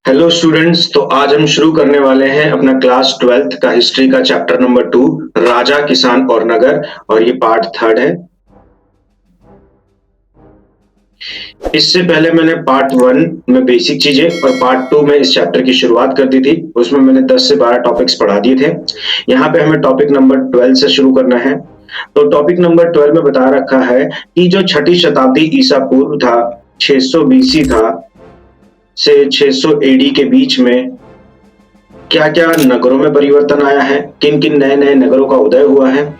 Hello students. तो आज हम शुरू करने वाले हैं अपना क्लास 12th का हिस्ट्री का चैप्टर नंबर 2, राजा, किसान और नगर। और ये पार्ट 3 है। इससे पहले मैंने पार्ट 1 में बेसिक चीजें और पार्ट 2 में इस चैप्टर की शुरुआत कर दी थी। उसमें मैंने 10 से 12 टॉपिक्स पढ़ा दिए थे। यहाँ पे हमें टॉपिक नंबर 12 से शुरू करना है। तो टॉपिक नंबर 12 में बता रखा है कि जो छठी शताब्दी ईसा पूर्व था, 600 बीसी था से 600 एडी के बीच में क्या क्या नगरों में परिवर्तन आया है, किन किन नए नए नगरों का उदय हुआ है,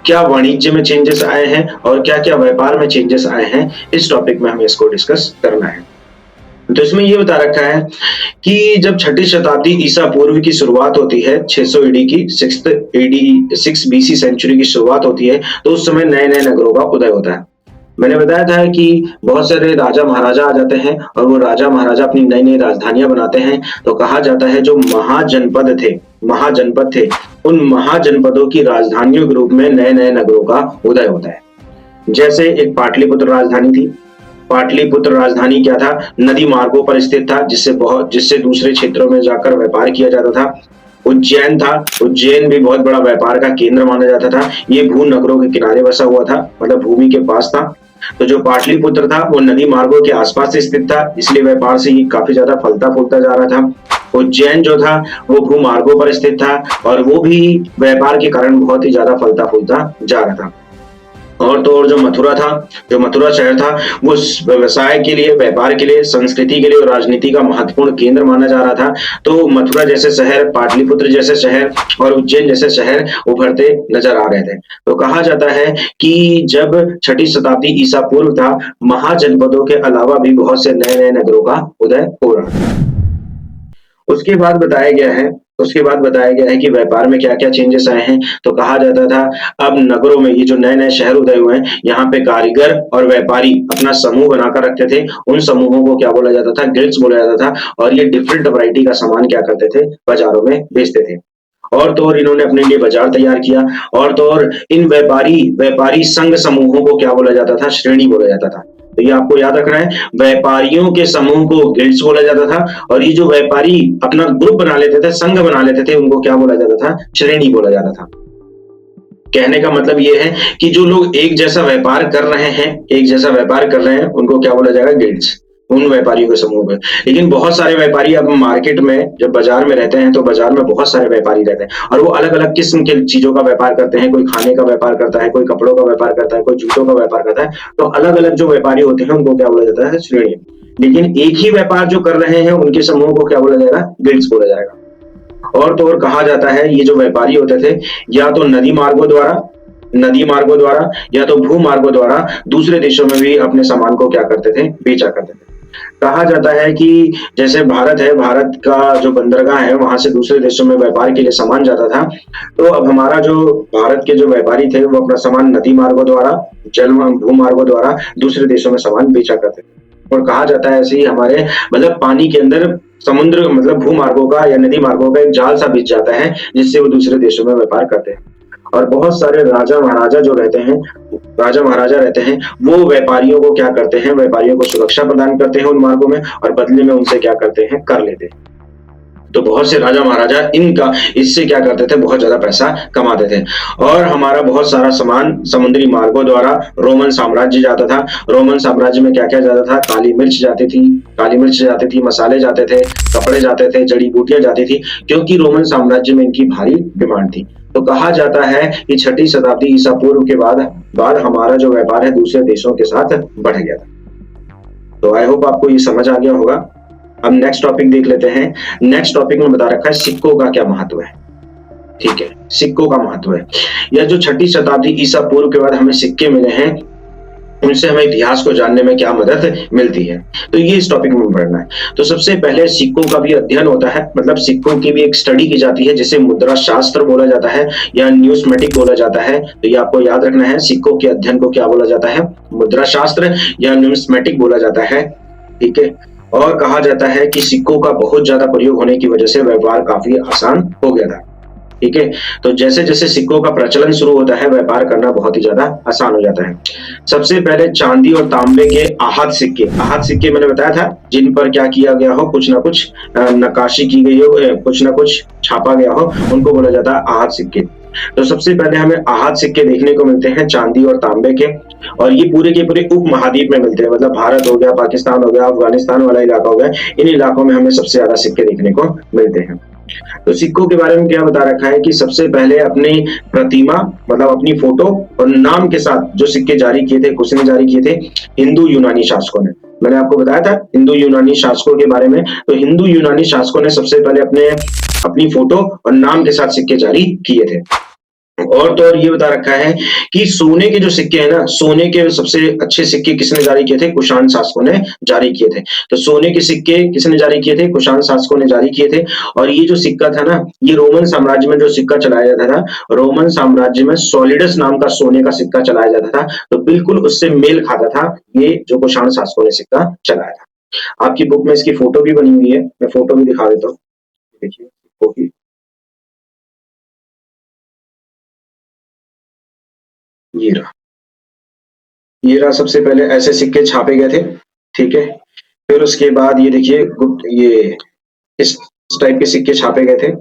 क्या वाणिज्य में चेंजेस आए हैं और क्या क्या व्यापार में चेंजेस आए हैं। इस टॉपिक में हमें इसको डिस्कस करना है। तो इसमें ये बता रखा है कि जब छठी शताब्दी ईसा पूर्व की शुरुआत होती है, 600 एडी की, 6 बीसी सेंचुरी की शुरुआत होती है, तो उस समय नए नए नगरों का उदय होता है। मैंने बताया था कि बहुत सारे राजा महाराजा आ जाते हैं और वो राजा महाराजा अपनी नई नई राजधानियां बनाते हैं। तो कहा जाता है जो महाजनपद थे, उन महाजनपदों की राजधानियों के रूप में नए नए नगरों का उदय होता है। जैसे एक पाटलिपुत्र राजधानी थी। पाटलिपुत्र राजधानी क्या था? नदी मार्गों पर स्थित था, जिससे दूसरे क्षेत्रों में जाकर व्यापार किया जाता था। उज्जैन था। उज्जैन भी बहुत बड़ा व्यापार का केंद्र माना जाता था। ये भू नगरों के किनारे बसा हुआ था, मतलब भूमि के पास था। तो जो पाटलिपुत्र था वो नदी मार्गों के आसपास स्थित था, इसलिए व्यापार से ये काफी ज्यादा फलता फूलता जा रहा था। उज्जैन जो था वो भू मार्गों पर स्थित था और वो भी व्यापार के कारण बहुत ही ज्यादा फलता फूलता जा रहा था। और तो और जो मथुरा शहर था, वो व्यवसाय के लिए, व्यापार के लिए, संस्कृति के लिए और राजनीति का महत्वपूर्ण केंद्र माना जा रहा था। तो मथुरा जैसे शहर, पाटलिपुत्र जैसे शहर और उज्जैन जैसे शहर उभरते नजर आ रहे थे। तो कहा जाता है कि जब छठी शताब्दी ईसा पूर्व था, महाजनपदों के अलावा भी बहुत से नए नए नगरों का उदय हो रहा था। उसके बाद बताया गया है कि व्यापार में क्या क्या चेंजेस आए हैं। तो कहा जाता था अब नगरों में, ये जो नए नए शहर उदय हुए हैं, यहाँ पे कारीगर और व्यापारी अपना समूह बनाकर रखते थे। उन समूहों को क्या बोला जाता था? गिल्ड्स बोला जाता था। और ये डिफरेंट वैरायटी का सामान क्या करते थे? बाजारों में बेचते थे। और तो और इन्होंने अपने लिए बाजार तैयार किया। और तो और इन व्यापारी संघ समूहों को क्या बोला जाता था? श्रेणी बोला जाता था। तो ये आपको याद रखना है, व्यापारियों के समूह को गिल्ड्स बोला जाता था और ये जो व्यापारी अपना ग्रुप बना लेते थे, संघ बना लेते थे, उनको क्या बोला जाता था? श्रेणी बोला जाता था। कहने का मतलब ये है कि जो लोग एक जैसा व्यापार कर रहे हैं, उनको क्या बोला जाएगा? गिल्ड्स। उन व्यापारियों के समूह में। लेकिन बहुत सारे व्यापारी अब मार्केट में, जब बाजार में रहते हैं, तो बाजार में बहुत सारे व्यापारी रहते हैं और वो अलग अलग किस्म के चीजों का व्यापार करते हैं। कोई खाने का व्यापार करता है, कोई कपड़ों का व्यापार करता है, कोई जूतों का व्यापार करता है। तो अलग अलग जो व्यापारी होते हैं उनको क्या बोला जाता है? श्रेणी। लेकिन एक ही व्यापार जो कर रहे हैं उनके समूह को क्या बोला जाएगा? गिल्ड्स बोला जाएगा। और तो और कहा जाता है ये जो व्यापारी होते थे, या तो नदी मार्गों द्वारा या तो भू मार्गों द्वारा दूसरे देशों में भी अपने सामान को क्या करते थे? बेचा करते थे। कहा जाता है कि जैसे भारत का जो बंदरगाह है, वहां से दूसरे देशों में व्यापार के लिए सामान जाता था। तो अब हमारा जो भारत के जो व्यापारी थे, वो अपना सामान नदी मार्गों द्वारा, भू मार्गों द्वारा दूसरे देशों में सामान बेचा करते थे। और कहा जाता है ऐसे ही हमारे, मतलब पानी के अंदर, समुद्र, मतलब भू मार्गों का या नदी मार्गों का एक जाल सा बिछ जाता है, जिससे वो दूसरे देशों में व्यापार करते हैं। और बहुत सारे राजा महाराजा रहते हैं, वो व्यापारियों को क्या करते हैं? व्यापारियों को सुरक्षा प्रदान करते हैं उन मार्गों में और बदले में उनसे क्या करते हैं? कर लेते हैं। तो बहुत से राजा महाराजा इससे क्या करते थे? बहुत ज्यादा पैसा कमाते थे। और हमारा बहुत सारा सामान समुद्री मार्गों द्वारा रोमन साम्राज्य जाता था। रोमन साम्राज्य में क्या क्या जाता था? काली मिर्च जाती थी, मसाले जाते थे, कपड़े जाते थे, जड़ी बूटियां जाती थी, क्योंकि रोमन साम्राज्य में इनकी भारी डिमांड थी। तो कहा जाता है कि छठी शताब्दी ईसा पूर्व के बाद हमारा जो व्यापार है दूसरे देशों के साथ बढ़ गया था। तो आई होप आपको ये समझ आ गया होगा। अब नेक्स्ट टॉपिक देख लेते हैं। नेक्स्ट टॉपिक में बता रखा है सिक्कों का क्या महत्व है। ठीक है, सिक्कों का महत्व है। यह जो छठी शताब्दी ईसा पूर्व के बाद हमें सिक्के मिले हैं, उनसे हमें इतिहास को जानने में क्या मदद मिलती है, तो ये इस टॉपिक में पढ़ना है। तो सबसे पहले सिक्कों का भी अध्ययन होता है, मतलब सिक्कों की भी एक स्टडी की जाती है, जिसे मुद्रा शास्त्र बोला जाता है या न्यूस्मेटिक बोला जाता है। तो ये आपको याद रखना है, सिक्कों के अध्ययन को क्या बोला जाता है? मुद्रा शास्त्र या न्यूस्मेटिक बोला जाता है। ठीक है। और कहा जाता है कि सिक्कों का बहुत ज्यादा प्रयोग होने की वजह से व्यापार काफी आसान हो गया था। ठीक है। तो जैसे जैसे सिक्कों का प्रचलन शुरू होता है, व्यापार करना बहुत ही ज्यादा आसान हो जाता है। सबसे पहले चांदी और तांबे के आहत सिक्के, आहत सिक्के मैंने बताया था, जिन पर क्या किया गया हो, कुछ ना कुछ नक्काशी की गई हो, कुछ ना कुछ छापा गया हो, उनको बोला जाता है आहत सिक्के। तो सबसे पहले हमें आहत सिक्के देखने को मिलते हैं चांदी और तांबे के, और ये पूरे के पूरे उप महाद्वीप में मिलते हैं, मतलब भारत हो गया, पाकिस्तान हो गया, अफगानिस्तान वाला इलाका हो गया, इन इलाकों में हमें सबसे ज्यादा सिक्के देखने को मिलते हैं। तो सिक्कों के बारे में क्या बता रखा है कि सबसे पहले अपनी प्रतिमा, मतलब अपनी फोटो और नाम के साथ जो सिक्के जारी किए थे, किसने जारी किए थे? हिंदू यूनानी शासकों ने। मैंने आपको बताया था हिंदू यूनानी शासकों के बारे में। तो हिंदू यूनानी शासकों ने सबसे पहले अपनी फोटो और नाम के साथ सिक्के जारी किए थे। और तो और ये बता रखा है कि सोने के जो सिक्के हैं ना, सोने के सबसे अच्छे सिक्के किसने जारी किए थे? कुषाण शासकों ने जारी किए थे। तो सोने के सिक्के किसने जारी किए थे? कुषाण शासकों ने जारी किए थे। और ये जो सिक्का था ना, ये रोमन साम्राज्य में जो सिक्का चलाया जाता था, रोमन साम्राज्य में सॉलिडस नाम का सोने का सिक्का चलाया जाता था, तो बिल्कुल उससे मेल खाता था ये जो कुषाण शासकों ने सिक्का चलाया था। आपकी बुक में इसकी फोटो भी बनी हुई है, मैं फोटो भी दिखा देता हूँ, देखिए सिक्कों की। ये रहा, ये रहा, सबसे पहले ऐसे सिक्के छापे गए थे, ठीक है। फिर उसके बाद ये देखिए गुप्त, ये इस टाइप के सिक्के छापे गए थे,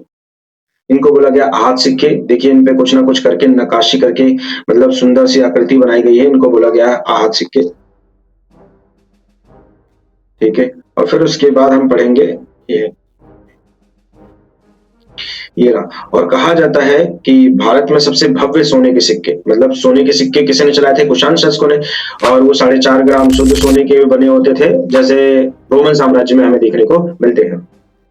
इनको बोला गया आहत सिक्के। देखिए इन पे कुछ ना कुछ करके नक्काशी करके, मतलब सुंदर सी आकृति बनाई गई है, इनको बोला गया है आहत सिक्के, ठीक है। और फिर उसके बाद हम पढ़ेंगे ये ये रहा। और कहा जाता है कि भारत में सबसे भव्य सोने के सिक्के, मतलब सोने के सिक्के किसने चलाए थे? कुषाण शासकों ने। और वो 4.5 ग्राम शुद्ध सोने के बने होते थे, जैसे रोमन साम्राज्य में हमें देखने को मिलते हैं।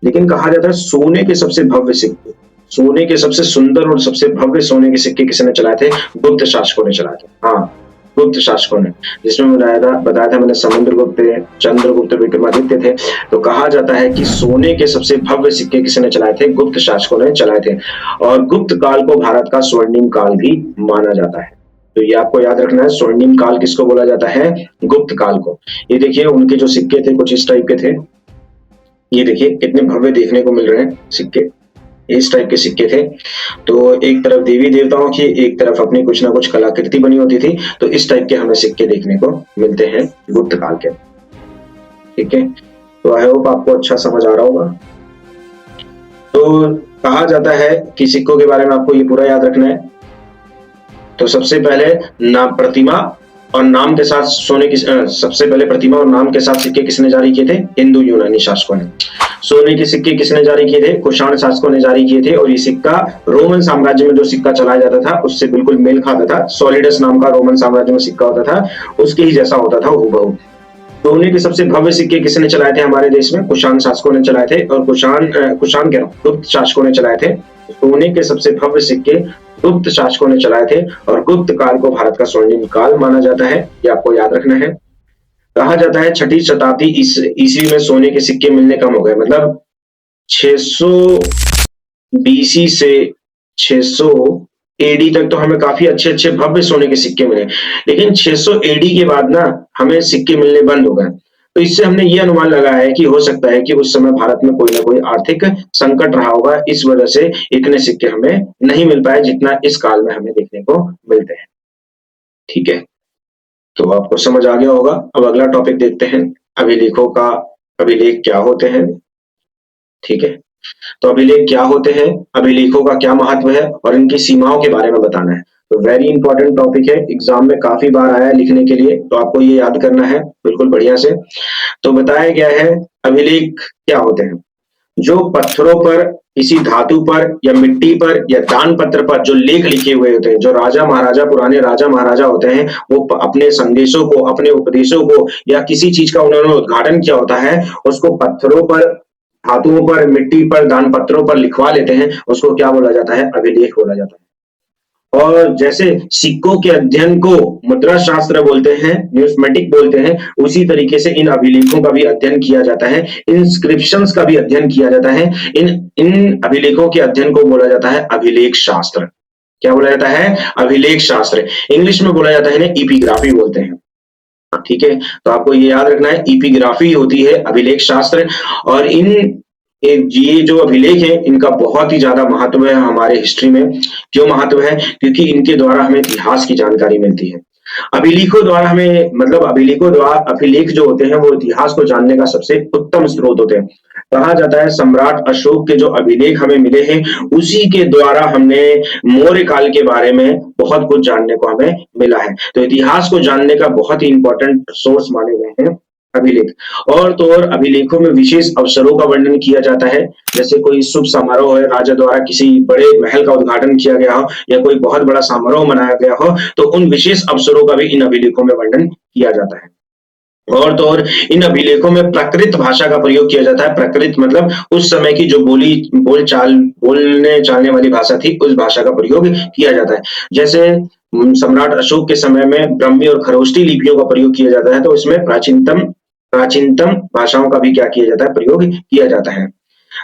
लेकिन कहा जाता है सोने के सबसे भव्य सिक्के, सोने के सबसे सुंदर और सबसे भव्य सोने के सिक्के किसने चलाए थे? गुप्त शासकों ने चलाए थे। हाँ, गुप्त शासकों ने, जिसमें बताया था मैंने, समुद्रगुप्त, चंद्रगुप्त, विक्रमादित्य थे। तो कहा जाता है कि सोने के सबसे भव्य सिक्के किसने चलाए थे? गुप्त शासकों ने चलाए थे। और गुप्त काल को भारत का स्वर्णिम काल भी माना जाता है। तो ये आपको याद रखना है, स्वर्णिम काल किसको बोला जाता है? गुप्त काल को। ये देखिए उनके जो सिक्के थे कुछ इस टाइप के थे, ये देखिए कितने भव्य देखने को मिल रहे हैं सिक्के, इस टाइप के सिक्के थे। तो एक तरफ देवी देवताओं की, एक तरफ अपनी कुछ ना कुछ कलाकृति बनी होती थी। तो इस टाइप के हमें सिक्के देखने को मिलते हैं गुप्त काल के, ठीक है। तो आई होप आपको अच्छा समझ आ रहा होगा। तो कहा जाता है कि सिक्कों के बारे में आपको ये पूरा याद रखना है। तो सबसे पहले नाम, प्रतिमा और नाम के साथ सोने की, सबसे पहले प्रतिमा और नाम के साथ सिक्के किसने जारी किए थे? हिंदू यूनानी शासकों ने। सोने के सिक्के किसने जारी किए थे? कुषाण शासकों ने जारी किए थे। और ये सिक्का रोमन साम्राज्य में जो सिक्का चलाया जाता था उससे बिल्कुल मेल खाता था। सॉलिडस नाम का रोमन साम्राज्य में सिक्का होता था, उसके ही जैसा होता था हूबहू। सोने के सबसे भव्य सिक्के किसने चलाए थे हमारे देश में? कुषाण शासकों ने चलाए थे। और कुषाण कह रहा हूं, गुप्त शासकों ने चलाए थे। सोने के सबसे भव्य सिक्के गुप्त शासकों ने चलाए थे। और गुप्त काल को भारत का स्वर्णिम काल माना जाता है, ये आपको याद रखना है। कहा जाता है 6ठी शताब्दी ईस्वी में सोने के सिक्के मिलने कम हो गए, मतलब 600 बीसी से 600 एडी तक तो हमें काफी अच्छे अच्छे भव्य सोने के सिक्के मिले, लेकिन 600 एडी के बाद ना हमें सिक्के मिलने बंद हो गए। तो इससे हमने ये अनुमान लगाया है कि हो सकता है कि उस समय भारत में कोई ना कोई आर्थिक संकट रहा होगा, इस वजह से इतने सिक्के हमें नहीं मिल पाए जितना इस काल में हमें देखने को मिलते हैं, ठीक है। तो आपको समझ आ गया होगा। अब अगला टॉपिक देखते हैं, अभिलेखों का, अभिलेख क्या होते हैं, ठीक है। तो अभिलेख क्या होते हैं, अभिलेखों का क्या महत्व है और इनकी सीमाओं के बारे में बताना है। तो वेरी इंपॉर्टेंट टॉपिक है, एग्जाम में काफी बार आया है लिखने के लिए, तो आपको ये याद करना है बिल्कुल बढ़िया से। तो बताया गया है अभिलेख क्या होते हैं। जो पत्थरों पर, किसी धातु पर या मिट्टी पर या दान पत्र पर जो लेख लिखे हुए होते हैं, जो राजा महाराजा, पुराने राजा महाराजा होते हैं, वो अपने संदेशों को, अपने उपदेशों को या किसी चीज का उन्होंने उद्घाटन किया होता है, उसको पत्थरों पर, धातुओं पर, मिट्टी पर, दान पत्रों पर लिखवा लेते हैं, उसको क्या बोला जाता है? अभिलेख बोला जाता है। और जैसे सिक्कों के अध्ययन को मुद्रा शास्त्र बोलते हैं, न्यूस्मेटिक बोलते हैं, उसी तरीके से इन अभिलेखों का भी अध्ययन किया जाता है, इंस्क्रिप्शंस का भी अध्ययन किया जाता है। इन इन अभिलेखों के अध्ययन को बोला जाता है अभिलेख शास्त्र। क्या बोला जाता है? अभिलेख शास्त्र। इंग्लिश में बोला जाता है ना, इपिग्राफी बोलते हैं, ठीक है। तो आपको ये याद रखना है, इपिग्राफी होती है अभिलेख शास्त्र। और इन ये जो अभिलेख है इनका बहुत ही ज्यादा महत्व है हमारे हिस्ट्री में। क्यों महत्व है? क्योंकि इनके द्वारा हमें इतिहास की जानकारी मिलती है। अभिलेखों द्वारा हमें मतलब अभिलेखों द्वारा अभिलेख जो होते हैं वो इतिहास को जानने का सबसे उत्तम स्रोत होते हैं। कहा जाता है सम्राट अशोक के जो अभिलेख हमें मिले हैं उसी के द्वारा हमने मौर्य काल के बारे में बहुत कुछ जानने को हमें मिला है। तो इतिहास को जानने का बहुत ही इंपॉर्टेंट सोर्स माने गए हैं अभिलेख। और तो और अभिलेखों में विशेष अवसरों का वर्णन किया जाता है। जैसे कोई शुभ समारोह है, राजा द्वारा किसी बड़े महल का उद्घाटन किया गया हो या कोई बहुत बड़ा समारोह मनाया गया हो तो उन विशेष अवसरों का भी इन अभिलेखों में वर्णन किया जाता है। और तो और इन अभिलेखों में प्राकृत भाषा का प्रयोग किया जाता है। प्राकृत मतलब उस समय की जो बोलने चालने वाली भाषा थी उस भाषा का प्रयोग किया जाता है। जैसे सम्राट अशोक के समय में ब्राह्मी और खरोष्टी लिपियों का प्रयोग किया जाता है तो इसमें प्राचीनतम प्राचीनतम भाषाओं का भी क्या किया जाता है? प्रयोग किया जाता है।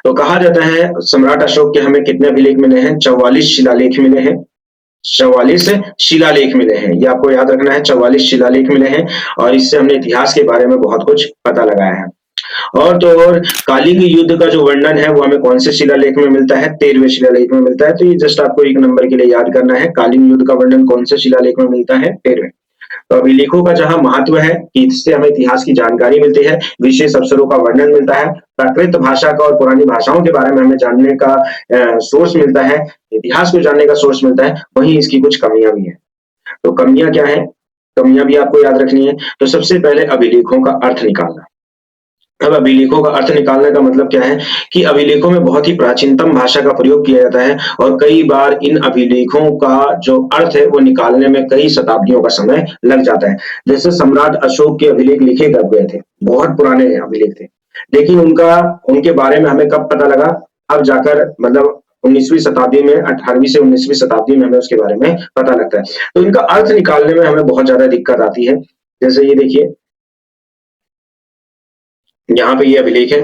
तो कहा जाता है सम्राट अशोक के हमें कितने अभिलेख मिले हैं? 44 शिलालेख मिले हैं। 44 शिलालेख मिले हैं, ये आपको याद रखना है। 44 शिलालेख मिले हैं और इससे हमने इतिहास के बारे में बहुत कुछ पता लगाया है। और तो और कालिंग युद्ध का जो वर्णन है वो हमें कौन से शिलालेख में मिलता है? 13वें शिलालेख में मिलता है। तो ये जस्ट आपको एक नंबर के लिए याद करना है, कालिंग युद्ध का वर्णन कौन से शिलालेख में मिलता है? 13वें। तो अभिलेखों का जहां महत्व है कि इससे हमें इतिहास की जानकारी मिलती है, विशेष अवसरों का वर्णन मिलता है, प्राकृत भाषा का और पुरानी भाषाओं के बारे में हमें जानने का सोर्स मिलता है, इतिहास को जानने का सोर्स मिलता है, वहीं इसकी कुछ कमियां भी हैं। तो कमियां क्या है? कमियां भी आपको याद रखनी है। तो सबसे पहले अभिलेखों का अर्थ निकालना। अब अभिलेखों का अर्थ निकालने का मतलब क्या है कि अभिलेखों में बहुत ही प्राचीनतम भाषा का प्रयोग किया जाता है और कई बार इन अभिलेखों का जो अर्थ है वो निकालने में कई शताब्दियों का समय लग जाता है। जैसे सम्राट अशोक के अभिलेख लिखे कब गए थे? बहुत पुराने अभिलेख थे, लेकिन उनके बारे में हमें कब पता लगा? अब जाकर मतलब 19वीं शताब्दी में, 18वीं से 19वीं शताब्दी में हमें उसके बारे में पता लगता है। तो इनका अर्थ निकालने में हमें बहुत ज्यादा दिक्कत आती है। जैसे ये देखिए, यहाँ पे ये अभिलेख है,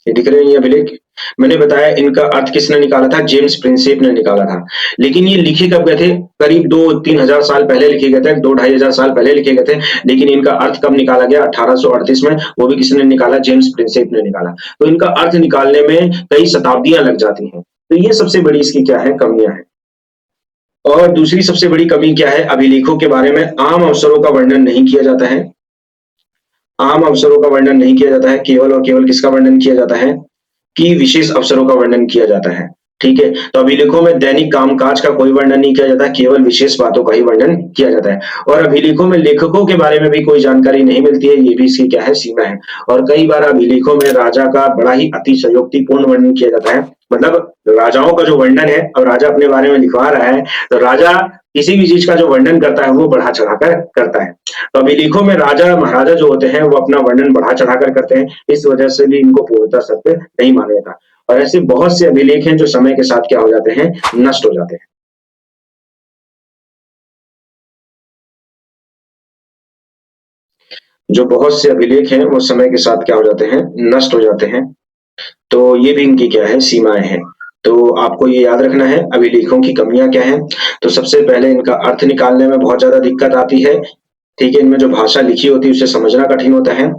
ये दिख रहे हैं ये अभिलेख। मैंने बताया इनका अर्थ किसने निकाला था? जेम्स प्रिंसेप ने निकाला था। लेकिन ये लिखे कब गए थे? करीब 2-3 हजार साल पहले लिखे गए थे, 2-2.5 हजार साल पहले लिखे गए थे। लेकिन इनका अर्थ कब निकाला गया? 1838 में। वो भी किसने निकाला? जेम्स प्रिंसेप ने निकाला। तो इनका अर्थ निकालने में कई शताब्दियां लग जाती हैं। तो ये सबसे बड़ी इसकी क्या है? कमियां हैं। और दूसरी सबसे बड़ी कमी क्या है? अभिलेखों के बारे में आम अवसरों का वर्णन नहीं किया जाता है। आम अवसरों का वर्णन नहीं किया जाता है, केवल और केवल किसका वर्णन किया जाता है? कि विशेष अवसरों का वर्णन किया जाता है। ठीक है, तो अभिलेखों में दैनिक कामकाज का कोई वर्णन नहीं किया जाता, केवल विशेष बातों का ही वर्णन किया जाता है। और अभिलेखों में लेखकों के बारे में भी कोई जानकारी नहीं मिलती है, ये भी इसकी क्या है? सीमा है। और कई बार अभिलेखों में राजा का बड़ा ही अतिशयोक्तिपूर्ण वर्णन किया जाता है। मतलब राजाओं का जो वर्णन है, और राजा अपने बारे में लिखवा रहा है तो राजा किसी भी चीज का जो वर्णन करता है वो बढ़ा चढ़ाकर करता है। तो अभिलेखों में राजा महाराजा जो होते हैं वो अपना वर्णन बढ़ा चढ़ाकर करते हैं, इस वजह से भी इनको पूर्णतः सत्य नहीं माना जाता। और ऐसे बहुत से अभिलेख हैं जो समय के साथ क्या हो जाते हैं? नष्ट हो जाते हैं। जो बहुत से अभिलेख हैं वो समय के साथ क्या हो जाते हैं? नष्ट हो जाते हैं। तो ये भी इनकी क्या है? सीमाएं हैं। तो आपको ये याद रखना है अभिलेखों की कमियां क्या हैं। तो सबसे पहले इनका अर्थ निकालने में बहुत ज्यादा दिक्कत आती है। ठीक है, इनमें जो भाषा लिखी होती है उसे समझना कठिन होता है।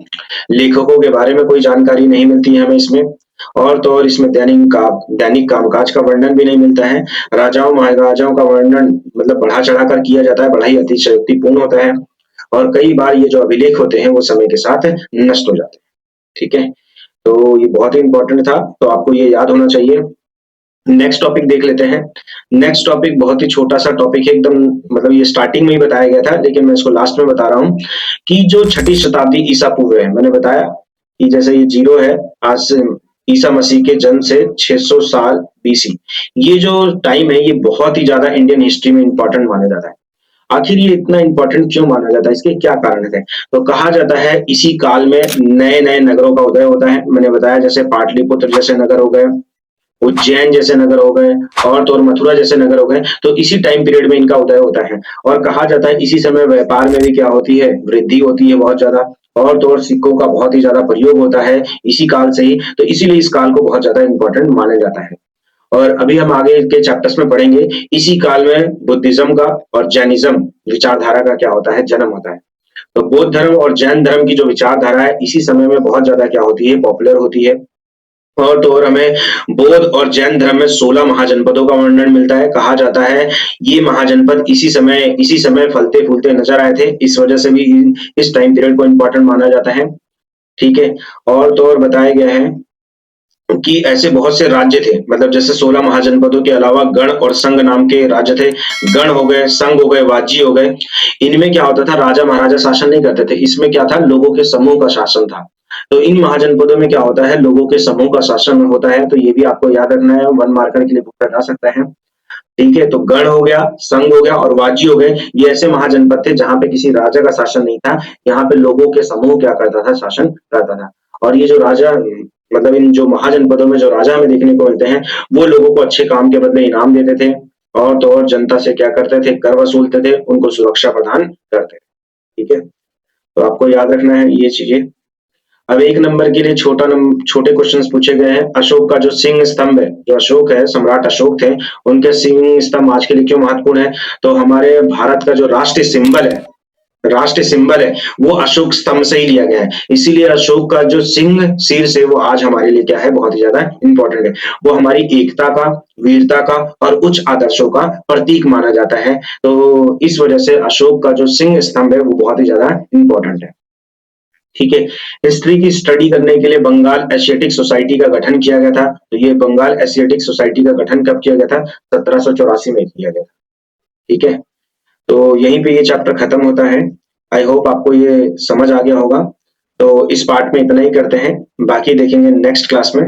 लेखकों के बारे में कोई जानकारी नहीं मिलती है हमें इसमें। और तो और इसमें दैनिक कामकाज का वर्णन भी नहीं मिलता है। राजाओं महाराजाओं का वर्णन मतलब बढ़ा चढ़ाकर किया जाता है, बड़ा ही अतिशयोक्तिपूर्ण होता है। और कई बार ये जो अभिलेख होते हैं वो समय के साथ नष्ट हो जाते हैं। ठीक है, तो ये बहुत ही इंपॉर्टेंट था, तो आपको ये याद होना चाहिए। नेक्स्ट टॉपिक देख लेते हैं। नेक्स्ट टॉपिक बहुत ही छोटा सा टॉपिक है एकदम, मतलब ये स्टार्टिंग में ही बताया गया था लेकिन मैं इसको लास्ट में बता रहा हूँ कि जो छठी शताब्दी ईसा पूर्व है, मैंने बताया कि जैसे ये जीरो है, आज से ईसा मसीह के जन्म से 600 साल बीसी, ये जो टाइम है ये बहुत ही ज्यादा इंडियन हिस्ट्री में इंपॉर्टेंट माना जाता है। आखिर ये इतना इंपॉर्टेंट क्यों माना जाता है? इसके क्या कारण है? तो कहा जाता है इसी काल में नए नए नगरों का उदय होता है। मैंने बताया जैसे पाटलिपुत्र जैसे नगर हो गए, उज्जैन जैसे नगर हो गए, और तो और मथुरा जैसे नगर हो गए। तो इसी टाइम पीरियड में इनका उदय होता है। और कहा जाता है इसी समय व्यापार में भी क्या होती है? वृद्धि होती है बहुत ज्यादा। और तो और सिक्कों का बहुत ही ज्यादा प्रयोग होता है इसी काल से ही, तो इसीलिए इस काल को बहुत ज्यादा इंपॉर्टेंट माना जाता है। और अभी हम आगे के चैप्टर्स में पढ़ेंगे इसी काल में बुद्धिज्म का और जैनिज्म विचारधारा का क्या होता है? जन्म होता है। तो बौद्ध धर्म और जैन धर्म की जो विचारधारा है इसी समय में बहुत ज्यादा क्या होती है? पॉपुलर होती है। और तो और हमें बौद्ध और जैन धर्म में 16 महाजनपदों का वर्णन मिलता है। कहा जाता है ये महाजनपद इसी समय फलते फूलते नजर आए थे, इस वजह से भी इस टाइम पीरियड को इम्पोर्टेंट माना जाता है। ठीक है। और तो और बताया गया है कि ऐसे बहुत से राज्य थे, मतलब जैसे 16 महाजनपदों के अलावा गण और संघ नाम के राज्य थे। गण हो गए, संघ हो गए, वाजी हो गए। इनमें क्या होता था, राजा महाराजा शासन नहीं करते थे, इसमें क्या था, लोगों के समूह का शासन था। तो इन महाजनपदों में क्या होता है, लोगों के समूह का शासन होता है। तो ये भी आपको याद रखना है, 1 मार्कर के लिए बुक जा सकता है। ठीक है। तो गण हो गया, संघ हो गया और वाजी हो गए, ये ऐसे महाजनपद थे जहां पे किसी राजा का शासन नहीं था। यहाँ पे लोगों के समूह क्या करता था, शासन करता था। और ये जो राजा, मतलब इन जो महाजनपदों में जो राजा हमें देखने को मिलते हैं, वो लोगों को अच्छे काम के बदले इनाम देते थे। और तो और जनता से क्या करते थे, कर वसूलते थे, उनको सुरक्षा प्रदान करते थे। ठीक है। तो आपको याद रखना है ये चीजें। अब 1 नंबर के लिए छोटे क्वेश्चंस पूछे गए हैं। अशोक का जो सिंह स्तंभ है, जो अशोक है, सम्राट अशोक थे, उनके सिंह स्तंभ आज के लिए क्यों महत्वपूर्ण है? तो हमारे भारत का जो राष्ट्रीय सिंबल है, वो अशोक स्तंभ से ही लिया गया है। इसीलिए अशोक का जो सिंह शीर्ष है, वो आज हमारे लिए क्या है, बहुत ही ज्यादा इंपॉर्टेंट है। वो हमारी एकता का, वीरता का और उच्च आदर्शों का प्रतीक माना जाता है। तो इस वजह से अशोक का जो सिंह स्तंभ है, वो बहुत ही ज्यादा इंपॉर्टेंट है। ठीक है। हिस्ट्री की स्टडी करने के लिए बंगाल एशियाटिक सोसाइटी का गठन किया गया था। तो ये बंगाल एशियाटिक सोसाइटी का गठन कब किया गया था? 1784 में किया गया था। ठीक है। तो यहीं पे ये चैप्टर खत्म होता है। आई होप आपको ये समझ आ गया होगा। तो इस पार्ट में इतना ही करते हैं, बाकी देखेंगे नेक्स्ट क्लास में।